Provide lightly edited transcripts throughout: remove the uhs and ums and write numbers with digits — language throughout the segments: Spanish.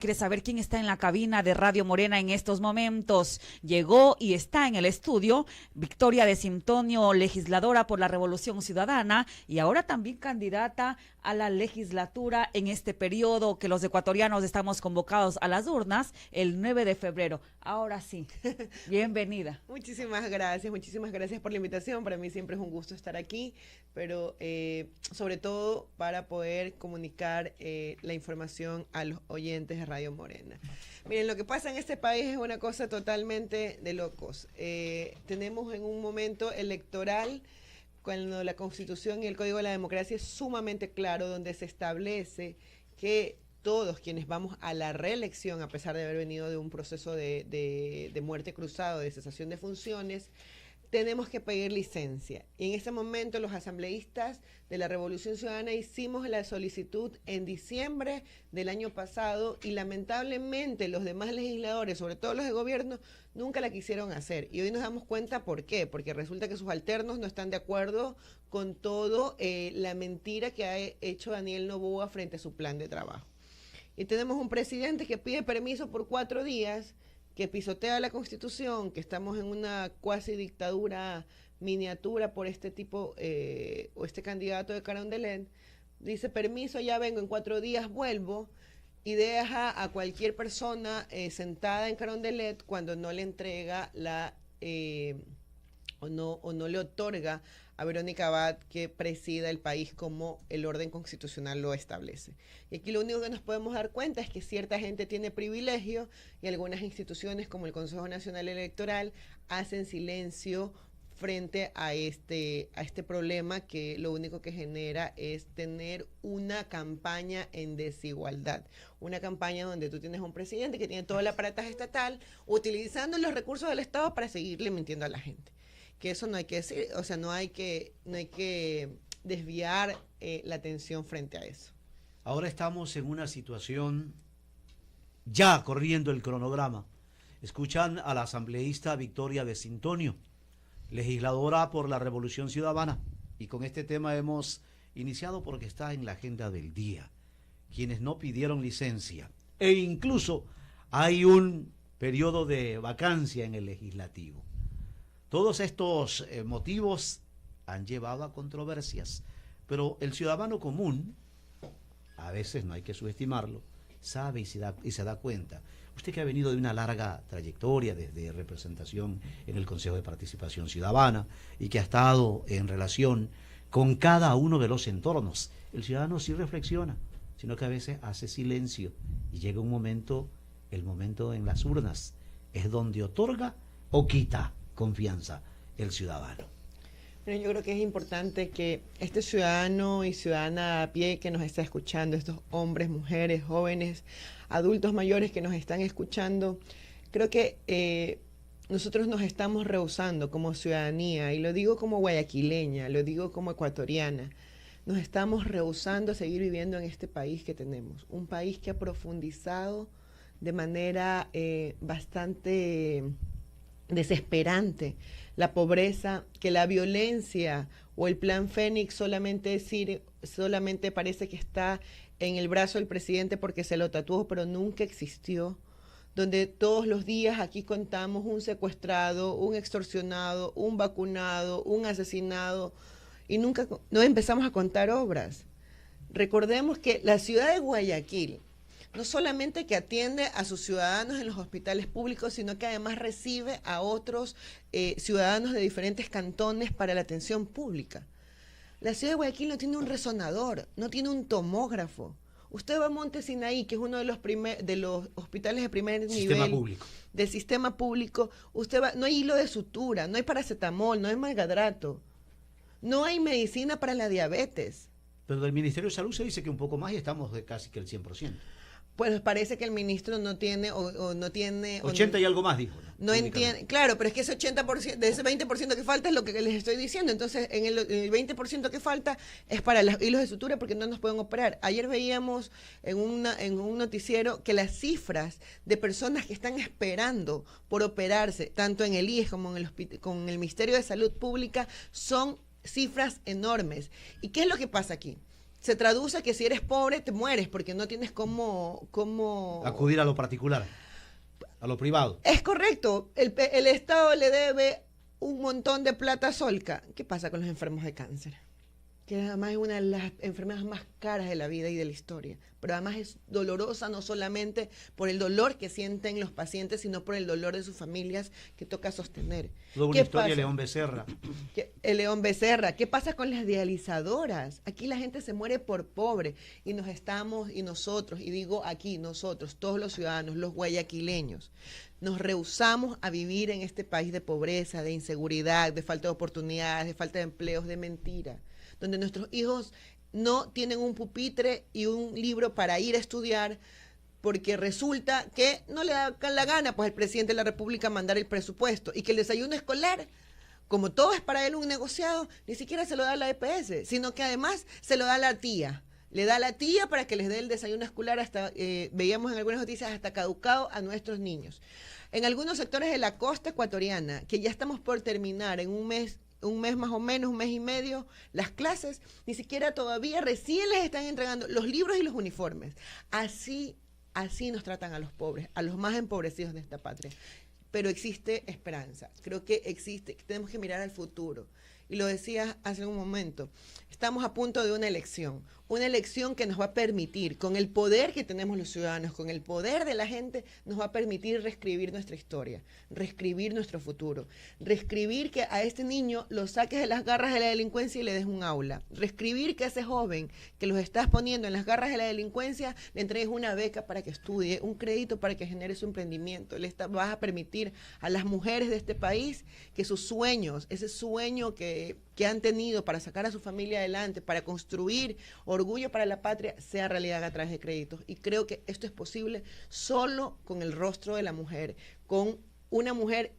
¿Quieres saber quién está en la cabina de Radio Morena en estos momentos? Llegó y está en el estudio Victoria de Simtonio, legisladora por la Revolución Ciudadana y ahora también candidata a la legislatura en este periodo que los ecuatorianos estamos convocados a las urnas el 9 de febrero. Ahora sí, bienvenida. Muchísimas gracias por la invitación. Para mí siempre es un gusto estar aquí, pero sobre todo para poder comunicar la información a los oyentes de Radio Morena. Miren, lo que pasa en este país es una cosa totalmente de locos. Tenemos en un momento electoral cuando la Constitución y el Código de la Democracia es sumamente claro, donde se establece que todos quienes vamos a la reelección, a pesar de haber venido de un proceso de muerte cruzado, de cesación de funciones, tenemos que pedir licencia. Y en ese momento los asambleístas de la Revolución Ciudadana hicimos la solicitud en diciembre del año pasado y lamentablemente los demás legisladores, sobre todo los de gobierno, nunca la quisieron hacer. Y hoy nos damos cuenta por qué, porque resulta que sus alternos no están de acuerdo con todo la mentira que ha hecho Daniel Noboa frente a su plan de trabajo. Y tenemos un presidente que pide permiso por 4 días, que pisotea la Constitución, que estamos en una cuasi dictadura miniatura por este tipo o este candidato de Carondelet. Dice, permiso, ya vengo, en 4 días vuelvo, y deja a cualquier persona sentada en Carondelet cuando no le entrega o no le otorga a Verónica Abad que presida el país como el orden constitucional lo establece. Y aquí lo único que nos podemos dar cuenta es que cierta gente tiene privilegio y algunas instituciones como el Consejo Nacional Electoral hacen silencio frente a este problema que lo único que genera es tener una campaña en desigualdad. Una campaña donde tú tienes un presidente que tiene todo el aparataje estatal utilizando los recursos del Estado para seguirle mintiendo a la gente. Que eso no hay que decir, o sea, no hay que desviar la atención frente a eso. Ahora estamos en una situación, ya corriendo el cronograma. Escuchan a la asambleísta Victoria de Simtonio, legisladora por la Revolución Ciudadana, y con este tema hemos iniciado porque está en la agenda del día. Quienes no pidieron licencia, e incluso hay un periodo de vacancia en el legislativo. Todos estos motivos han llevado a controversias, pero el ciudadano común, a veces no hay que subestimarlo, sabe y se da cuenta. Usted que ha venido de una larga trayectoria desde representación en el Consejo de Participación Ciudadana y que ha estado en relación con cada uno de los entornos, el ciudadano sí reflexiona, sino que a veces hace silencio y llega un momento, el momento en las urnas, es donde otorga o quita confianza el ciudadano. Pero yo creo que es importante que este ciudadano y ciudadana a pie que nos está escuchando, estos hombres, mujeres, jóvenes, adultos mayores que nos están escuchando, creo que nosotros nos estamos rehusando como ciudadanía, y lo digo como guayaquileña, lo digo como ecuatoriana, nos estamos rehusando a seguir viviendo en este país que tenemos, un país que ha profundizado de manera bastante desesperante la pobreza, que la violencia o el plan Fénix solamente parece que está en el brazo del presidente porque se lo tatuó, pero nunca existió, donde todos los días aquí contamos un secuestrado, un extorsionado, un vacunado, un asesinado, y nunca no empezamos a contar obras. Recordemos que la ciudad de Guayaquil no solamente que atiende a sus ciudadanos en los hospitales públicos, sino que además recibe a otros ciudadanos de diferentes cantones para la atención pública. La ciudad de Guayaquil no tiene un resonador, no tiene un tomógrafo. Usted va a Monte Sinaí, que es uno de los hospitales de primer nivel del sistema público, usted va, no hay hilo de sutura, no hay paracetamol, no hay malgadrato, no hay medicina para la diabetes. Pero del Ministerio de Salud se dice que un poco más y estamos de casi que el 100%. Pues parece que el ministro no tiene o no tiene... 80 y algo más, dijo. No entiende, claro, pero es que ese 80%, de ese 20% que falta es lo que les estoy diciendo. Entonces, en el 20% que falta es para los hilos de sutura porque no nos pueden operar. Ayer veíamos en un noticiero que las cifras de personas que están esperando por operarse, tanto en el IES como con el Ministerio de Salud Pública, son cifras enormes. ¿Y qué es lo que pasa aquí? se traduce que si eres pobre te mueres porque no tienes cómo acudir a lo particular, a lo privado. Es correcto. El Estado le debe un montón de plata a Solca. ¿Qué pasa con los enfermos de cáncer? Que además es una de las enfermedades más caras de la vida y de la historia, pero además es dolorosa no solamente por el dolor que sienten los pacientes, sino por el dolor de sus familias que toca sostener. Toda una historia de León Becerra. El León Becerra. ¿Qué pasa con las dializadoras? Aquí la gente se muere por pobre y nosotros, y digo aquí nosotros, todos los ciudadanos, los guayaquileños, nos rehusamos a vivir en este país de pobreza, de inseguridad, de falta de oportunidades, de falta de empleos, de mentira, donde nuestros hijos no tienen un pupitre y un libro para ir a estudiar, porque resulta que no le da la gana pues el presidente de la República mandar el presupuesto, y que el desayuno escolar, como todo es para él un negociado, ni siquiera se lo da a la EPS, sino que además se lo da a la tía. Le da a la tía para que les dé el desayuno escolar hasta, veíamos en algunas noticias, hasta caducado a nuestros niños. En algunos sectores de la costa ecuatoriana, que ya estamos por terminar en un mes más o menos, un mes y medio, las clases, ni siquiera todavía recién les están entregando los libros y los uniformes. Así nos tratan a los pobres, a los más empobrecidos de esta patria. Pero existe esperanza, creo que tenemos que mirar al futuro. Y lo decía hace un momento, estamos a punto de una elección que nos va a permitir, con el poder que tenemos los ciudadanos, con el poder de la gente, nos va a permitir reescribir nuestra historia, reescribir nuestro futuro, reescribir que a este niño lo saques de las garras de la delincuencia y le des un aula, reescribir que a ese joven que los estás poniendo en las garras de la delincuencia le entregues una beca para que estudie, un crédito para que genere su emprendimiento. Vas a permitir a las mujeres de este país que sus sueños, ese sueño que han tenido para sacar a su familia adelante, para construir orgullo para la patria, sea realidad a través de créditos. Y creo que esto es posible solo con el rostro de la mujer, con una mujer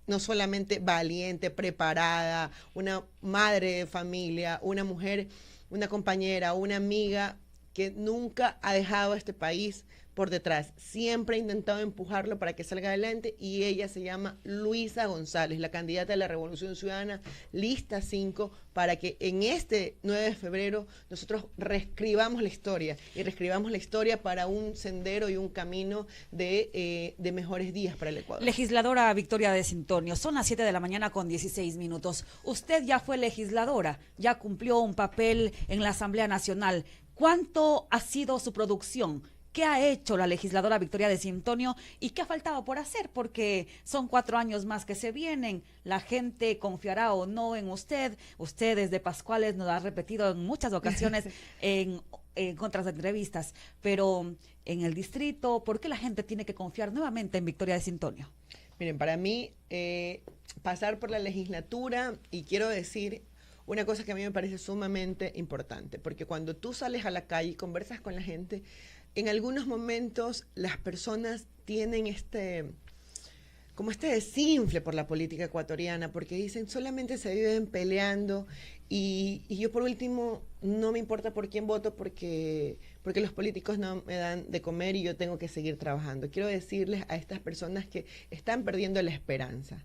no solamente valiente, preparada, una madre de familia, una mujer, una compañera, una amiga que nunca ha dejado a este país por detrás, siempre ha intentado empujarlo para que salga adelante, y ella se llama Luisa González, la candidata de la Revolución Ciudadana, lista 5, para que en este 9 de febrero nosotros reescribamos la historia, y reescribamos la historia para un sendero y un camino de mejores días para el Ecuador. Legisladora Victoria de Sintonio, son las 7 de la mañana con 16 minutos. Usted ya fue legisladora, ya cumplió un papel en la Asamblea Nacional. ¿Cuánto ha sido su producción? ¿Qué ha hecho la legisladora Victoria de Sintonio y qué ha faltado por hacer? Porque son 4 años más que se vienen. La gente confiará o no en usted. Usted desde Pascuales nos ha repetido en muchas ocasiones en otras entrevistas. Pero en el distrito, ¿por qué la gente tiene que confiar nuevamente en Victoria de Sintonio? Miren, para mí, pasar por la legislatura, y quiero decir una cosa que a mí me parece sumamente importante, porque cuando tú sales a la calle y conversas con la gente, en algunos momentos las personas tienen como este desinfle por la política ecuatoriana, porque dicen solamente se viven peleando, y yo por último no me importa por quién voto porque los políticos no me dan de comer y yo tengo que seguir trabajando. Quiero decirles a estas personas que están perdiendo la esperanza,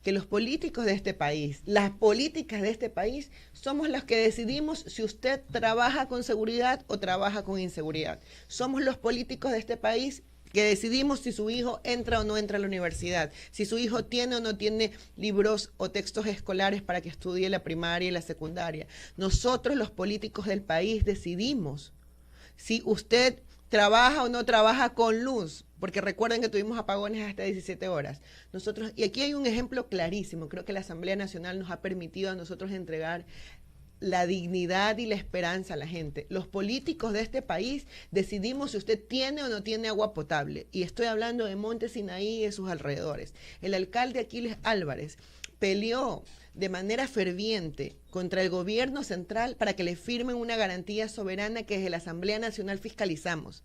que los políticos de este país, las políticas de este país, somos las que decidimos si usted trabaja con seguridad o trabaja con inseguridad. Somos los políticos de este país que decidimos si su hijo entra o no entra a la universidad, si su hijo tiene o no tiene libros o textos escolares para que estudie la primaria y la secundaria. Nosotros, los políticos del país, decidimos si usted trabaja o no trabaja con luz, porque recuerden que tuvimos apagones hasta 17 horas. Nosotros, y aquí hay un ejemplo clarísimo, creo que la Asamblea Nacional nos ha permitido a nosotros entregar la dignidad y la esperanza a la gente. Los políticos de este país decidimos si usted tiene o no tiene agua potable, y estoy hablando de Monte Sinaí y de sus alrededores. El alcalde Aquiles Álvarez peleó de manera ferviente contra el gobierno central para que le firmen una garantía soberana que desde la Asamblea Nacional fiscalizamos.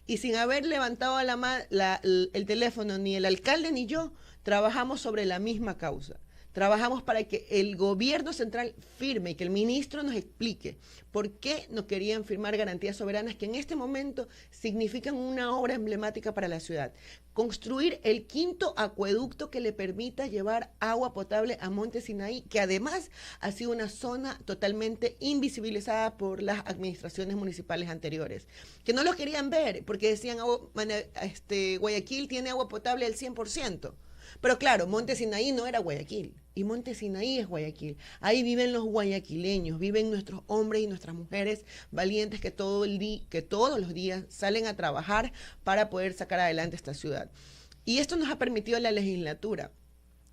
Y sin haber levantado el teléfono, ni el alcalde ni yo, trabajamos sobre la misma causa. Trabajamos para que el gobierno central firme y que el ministro nos explique por qué no querían firmar garantías soberanas que en este momento significan una obra emblemática para la ciudad. Construir el 5º acueducto que le permita llevar agua potable a Monte Sinaí, que además ha sido una zona totalmente invisibilizada por las administraciones municipales anteriores, que no lo querían ver porque decían, Guayaquil tiene agua potable al 100%. Pero claro, Monte Sinaí no era Guayaquil, y Monte Sinaí es Guayaquil. Ahí viven los guayaquileños, viven nuestros hombres y nuestras mujeres valientes que todos los días salen a trabajar para poder sacar adelante esta ciudad. Y esto nos ha permitido la legislatura.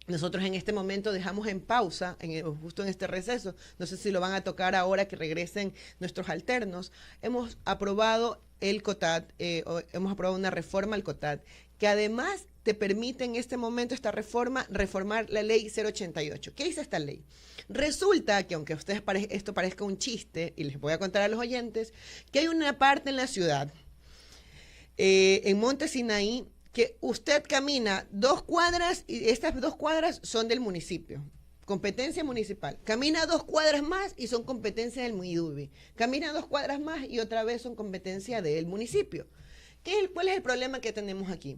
Nosotros en este momento dejamos en pausa, justo en este receso, no sé si lo van a tocar ahora que regresen nuestros alternos, hemos aprobado el COTAD, hemos aprobado una reforma al COTAD, que además te permite en este momento esta reforma, reformar la ley 088. ¿Qué dice esta ley? Resulta que, aunque a ustedes esto parezca un chiste, y les voy a contar a los oyentes, que hay una parte en la ciudad, en Monte Sinaí, que usted camina 2 cuadras y estas 2 cuadras son del municipio, competencia municipal. Camina 2 cuadras más y son competencia del MIDUBI. Camina 2 cuadras más y otra vez son competencia del municipio. ¿Cuál es el problema que tenemos aquí?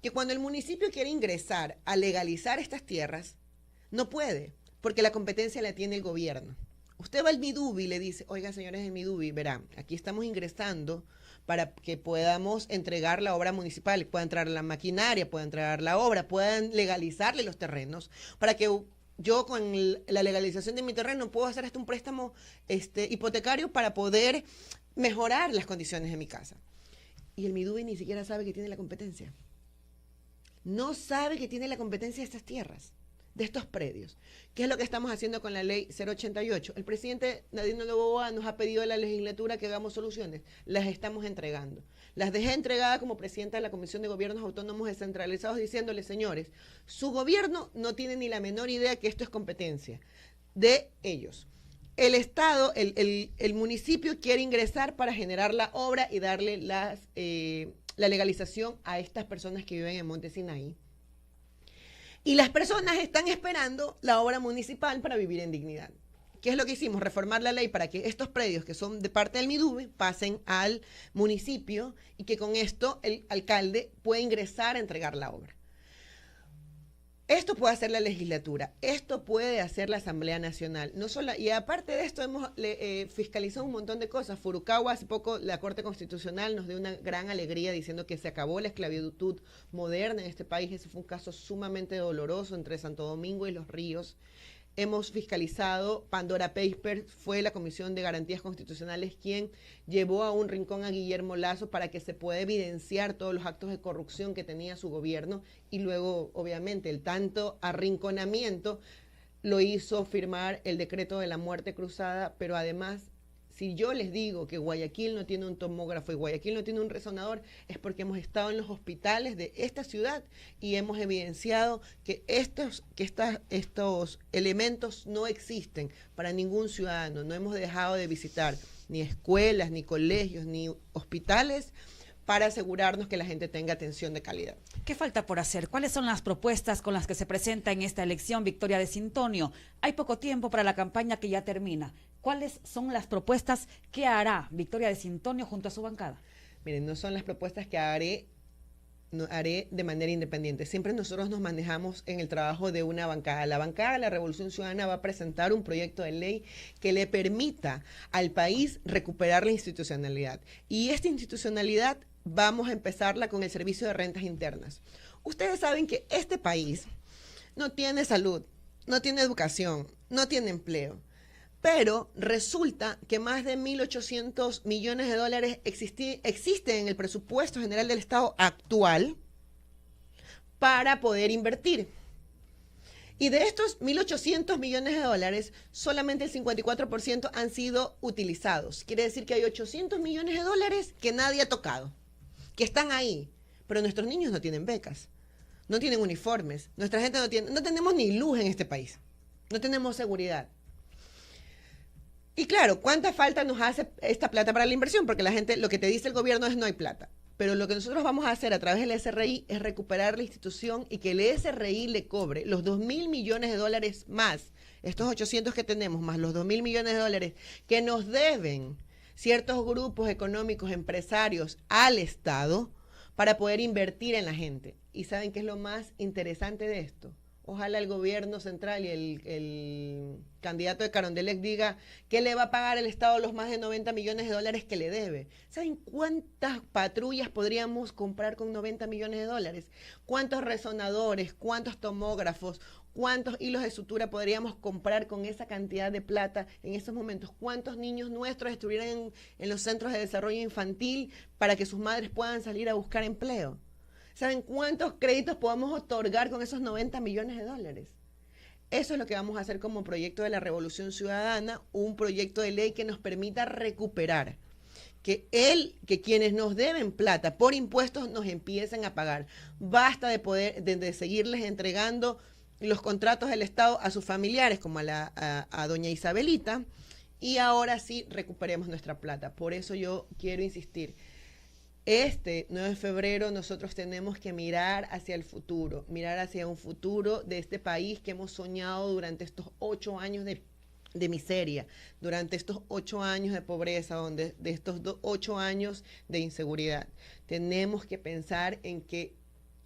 Que cuando el municipio quiere ingresar a legalizar estas tierras, no puede, porque la competencia la tiene el gobierno. Usted va al MIDUBI y le dice, oiga, señores del MIDUBI, verán, aquí estamos ingresando para que podamos entregar la obra municipal, pueda entrar la maquinaria, pueda entregar la obra, puedan legalizarle los terrenos, para que yo con la legalización de mi terreno puedo hacer hasta un préstamo hipotecario para poder mejorar las condiciones de mi casa. Y el MIDUBI ni siquiera sabe que tiene la competencia. No sabe que tiene la competencia de estas tierras, de estos predios. ¿Qué es lo que estamos haciendo con la ley 088? El presidente Nadine Noboa nos ha pedido a la legislatura que hagamos soluciones. Las estamos entregando. Las dejé entregadas como presidenta de la Comisión de Gobiernos Autónomos Descentralizados diciéndoles, señores, su gobierno no tiene ni la menor idea que esto es competencia de ellos. El Estado, el municipio quiere ingresar para generar la obra y darle la legalización a estas personas que viven en Monte Sinaí. Y las personas están esperando la obra municipal para vivir en dignidad. ¿Qué es lo que hicimos? Reformar la ley para que estos predios que son de parte del MIDUBI pasen al municipio y que con esto el alcalde pueda ingresar a entregar la obra. Esto puede hacer la legislatura, esto puede hacer la Asamblea Nacional. Y aparte de esto hemos fiscalizado un montón de cosas. Furukawa, hace poco la Corte Constitucional nos dio una gran alegría diciendo que se acabó la esclavitud moderna en este país. Ese fue un caso sumamente doloroso entre Santo Domingo y Los Ríos. Hemos fiscalizado, Pandora Papers, fue la Comisión de Garantías Constitucionales quien llevó a un rincón a Guillermo Lasso para que se pueda evidenciar todos los actos de corrupción que tenía su gobierno y luego, obviamente, el tanto arrinconamiento lo hizo firmar el decreto de la muerte cruzada, pero además, si yo les digo que Guayaquil no tiene un tomógrafo y Guayaquil no tiene un resonador, es porque hemos estado en los hospitales de esta ciudad y hemos evidenciado que estos elementos no existen para ningún ciudadano. No hemos dejado de visitar ni escuelas, ni colegios, ni hospitales para asegurarnos que la gente tenga atención de calidad. ¿Qué falta por hacer? ¿Cuáles son las propuestas con las que se presenta en esta elección Victoria de Sintonio? Hay poco tiempo para la campaña que ya termina. ¿Cuáles son las propuestas que hará Victoria de Sintonio junto a su bancada? Miren, no son las propuestas que haré de manera independiente. Siempre nosotros nos manejamos en el trabajo de una bancada. La bancada de la Revolución Ciudadana va a presentar un proyecto de ley que le permita al país recuperar la institucionalidad. Y esta institucionalidad vamos a empezarla con el Servicio de Rentas Internas. Ustedes saben que este país no tiene salud, no tiene educación, no tiene empleo. Pero resulta que más de 1.800 millones de dólares existen en el presupuesto general del Estado actual para poder invertir. Y de estos 1.800 millones de dólares, solamente el 54% han sido utilizados. Quiere decir que hay 800 millones de dólares que nadie ha tocado, que están ahí. Pero nuestros niños no tienen becas, no tienen uniformes, nuestra gente no tenemos ni luz en este país, no tenemos seguridad. Y claro, ¿cuánta falta nos hace esta plata para la inversión? Porque la gente, lo que te dice el gobierno es no hay plata. Pero lo que nosotros vamos a hacer a través del SRI es recuperar la institución y que el SRI le cobre los 2.000 millones de dólares más, estos 800 que tenemos, más los 2.000 millones de dólares que nos deben ciertos grupos económicos, empresarios al Estado para poder invertir en la gente. ¿Y saben qué es lo más interesante de esto? Ojalá el gobierno central y el candidato de Carondelet diga que le va a pagar el Estado los más de 90 millones de dólares que le debe. ¿Saben cuántas patrullas podríamos comprar con 90 millones de dólares? ¿Cuántos resonadores, cuántos tomógrafos, cuántos hilos de sutura podríamos comprar con esa cantidad de plata en esos momentos? ¿Cuántos niños nuestros estuvieran en los centros de desarrollo infantil para que sus madres puedan salir a buscar empleo? ¿Saben cuántos créditos podemos otorgar con esos 90 millones de dólares? Eso es lo que vamos a hacer como proyecto de la Revolución Ciudadana, un proyecto de ley que nos permita recuperar, que quienes nos deben plata por impuestos nos empiecen a pagar. Basta de seguirles entregando los contratos del Estado a sus familiares, como a doña Isabelita, y ahora sí recuperemos nuestra plata. Por eso yo quiero insistir. Este 9 de febrero nosotros tenemos que mirar hacia el futuro, mirar hacia un futuro de este país que hemos soñado durante estos 8 años de miseria, durante estos 8 años de pobreza, de estos 8 años de inseguridad. Tenemos que pensar en que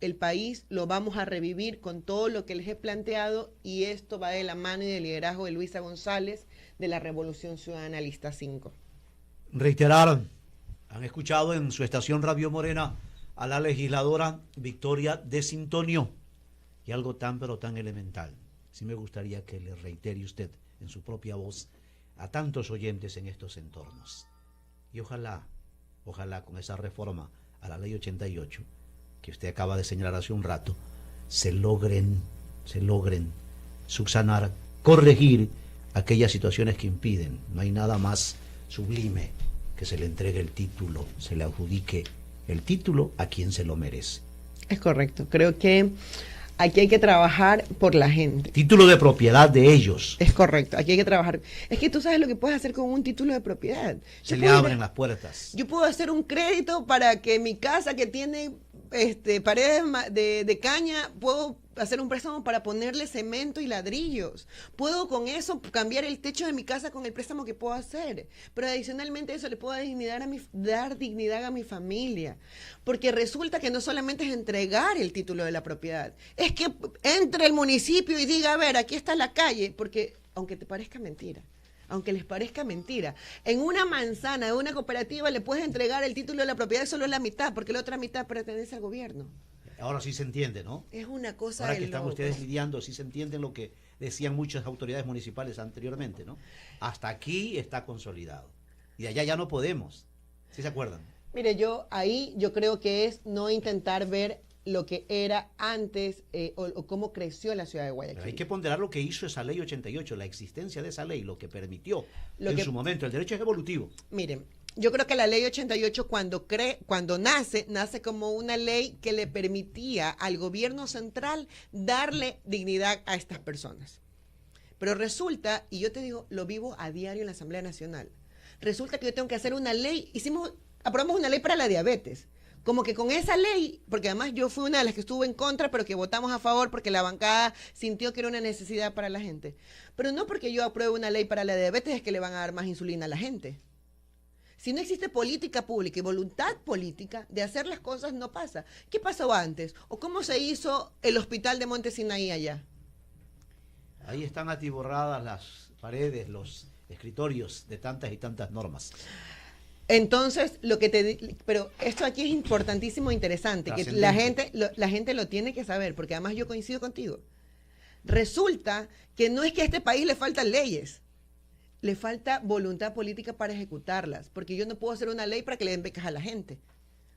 el país lo vamos a revivir con todo lo que les he planteado, y esto va de la mano y del liderazgo de Luisa González de la Revolución Ciudadana Lista 5. Reiteraron. Han escuchado en su estación Radio Morena a la legisladora Victoria de Sintonio. Y algo tan pero tan elemental. Sí me gustaría que le reitere usted en su propia voz a tantos oyentes en estos entornos. Y ojalá con esa reforma a la ley 88 que usted acaba de señalar hace un rato, se logren subsanar, corregir aquellas situaciones que impiden. No hay nada más sublime que se le entregue el título, se le adjudique el título a quien se lo merece. Es correcto. Creo que aquí hay que trabajar por la gente. Título de propiedad de ellos. Es correcto. Aquí hay que trabajar. Es que tú sabes lo que puedes hacer con un título de propiedad. Se le abren las puertas. Yo puedo hacer un crédito para que mi casa, que tiene paredes de caña, puedo hacer un préstamo para ponerle cemento y ladrillos. Puedo con eso cambiar el techo de mi casa con el préstamo que puedo hacer. Pero adicionalmente eso le puedo dar dignidad a mi familia. Porque resulta que no solamente es entregar el título de la propiedad, es que entre el municipio y diga, a ver, aquí está la calle, porque aunque te parezca mentira, aunque les parezca mentira, en una manzana de una cooperativa le puedes entregar el título de la propiedad solo la mitad, porque la otra mitad pertenece al gobierno. Ahora sí se entiende, ¿no? Es una cosa ahora de que están locos. ustedes lidiando, sí se entiende lo que decían muchas autoridades municipales anteriormente, ¿no? Hasta aquí está consolidado. Y de allá ya no podemos. ¿Sí se acuerdan? Mire, yo creo que es no intentar ver lo que era antes o cómo creció la ciudad de Guayaquil. Pero hay que ponderar lo que hizo esa ley 88, la existencia de esa ley, lo que permitió su momento. El derecho es evolutivo. Miren, yo creo que la ley 88 cuando nace como una ley que le permitía al gobierno central darle dignidad a estas personas. Pero resulta, y yo te digo, lo vivo a diario en la Asamblea Nacional, resulta que yo tengo que hacer una ley, aprobamos una ley para la diabetes. Como que con esa ley, porque además yo fui una de las que estuvo en contra, pero que votamos a favor porque la bancada sintió que era una necesidad para la gente. Pero no porque yo apruebe una ley para la diabetes es que le van a dar más insulina a la gente. Si no existe política pública y voluntad política de hacer las cosas, no pasa. ¿Qué pasó antes? ¿O cómo se hizo el hospital de Monte Sinaí allá? Ahí están atiborradas las paredes, los escritorios de tantas y tantas normas. Entonces, pero esto aquí es importantísimo e interesante, que la gente lo tiene que saber, porque además yo coincido contigo. Resulta que no es que a este país le faltan leyes, le falta voluntad política para ejecutarlas, porque yo no puedo hacer una ley para que le den becas a la gente,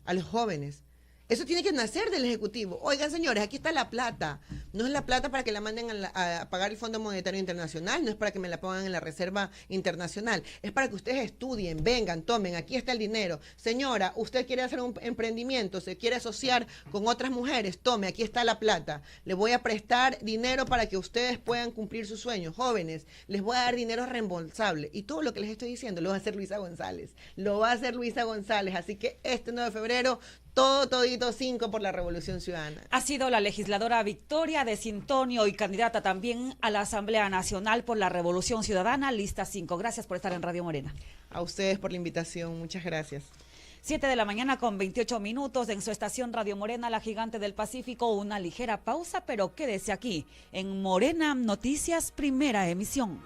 a los jóvenes. Eso tiene que nacer del Ejecutivo. Oigan, señores, aquí está la plata. No es la plata para que la manden a pagar el Fondo Monetario Internacional, no es para que me la pongan en la Reserva Internacional, es para que ustedes estudien, vengan, tomen, aquí está el dinero. Señora, usted quiere hacer un emprendimiento, se quiere asociar con otras mujeres, tome, aquí está la plata. Le voy a prestar dinero para que ustedes puedan cumplir sus sueños. Jóvenes, les voy a dar dinero reembolsable. Y todo lo que les estoy diciendo lo va a hacer Luisa González. Lo va a hacer Luisa González. Así que este 9 de febrero, todito 5 por la Revolución Ciudadana. Ha sido la legisladora Victoria de Sintonio y candidata también a la Asamblea Nacional por la Revolución Ciudadana, lista 5. Gracias por estar en Radio Morena. A ustedes por la invitación. Muchas gracias. 7 de la mañana con 28 minutos en su estación Radio Morena, la gigante del Pacífico. Una ligera pausa, pero quédese aquí en Morena Noticias, primera emisión.